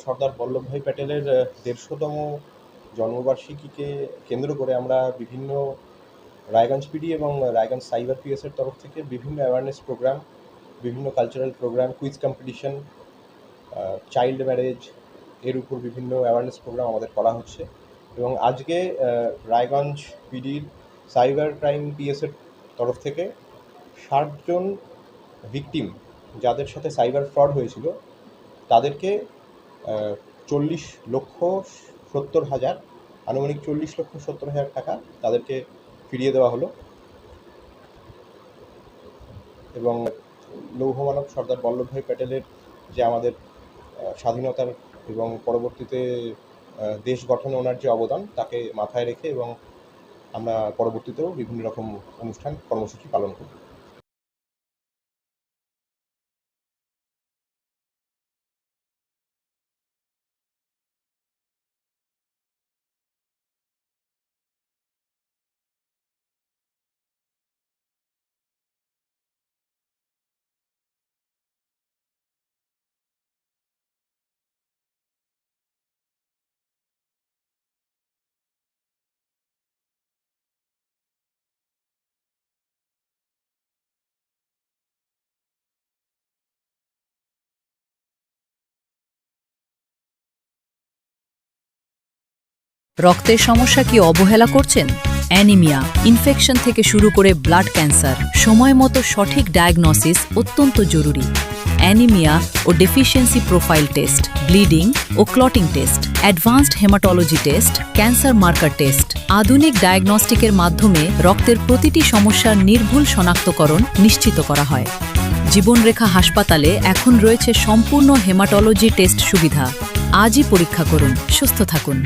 সর্দার বল্লভভাই প্যাটেলের ১৫০তম জন্মবার্ষিকীকে কেন্দ্র করে আমরা বিভিন্ন রায়গঞ্জ পিডি এবং রায়গঞ্জ সাইবার পিএসের তরফ থেকে বিভিন্ন অ্যাওয়ারনেস প্রোগ্রাম, বিভিন্ন cultural program, quiz competition, child marriage এর উপর বিভিন্ন অ্যাওয়ারনেস প্রোগ্রাম আমাদের করা হচ্ছে। এবং আজকে রায়গঞ্জ পিডির সাইবার ক্রাইম পিএসের তরফ থেকে ৬০ জন ভিকটিম যাদের সাথে সাইবার ফ্রড হয়েছিল তাদেরকে 40,70,000 আনুমানিক 40,70,000 টাকা তাদেরকে ফিরিয়ে দেওয়া হলো। এবং লৌহ মানব সর্দার বল্লভভাই প্যাটেলের যে আমাদের স্বাধীনতার এবং পরবর্তীতে দেশ গঠনে ওনার যে অবদান তাকে মাথায় রেখে এবং আমরা পরবর্তীতেও বিভিন্ন রকম অনুষ্ঠান কর্মসূচি পালন করি। রক্তের সমস্যা কি অবহেলা করছেন? অ্যানিমিয়া, ইনফেকশন থেকে শুরু করে ব্লাড ক্যান্সার, সময় মতো সঠিক ডায়াগনোসিস অত্যন্ত জরুরি। অ্যানিমিয়া ও ডেফিসিয়েন্সি প্রোফাইল টেস্ট, ব্লিডিং ও clotting test, advanced haematology test, cancer marker test, আধুনিক ডায়াগনস্টিকের মাধ্যমে রক্তের প্রতিটি সমস্যার নির্ভুল শনাক্তকরণ নিশ্চিত করা হয়। জীবনরেখা হাসপাতালে এখন রয়েছে সম্পূর্ণ হেমাটোলজি টেস্ট সুবিধা। আজই পরীক্ষা করুন, সুস্থ থাকুন।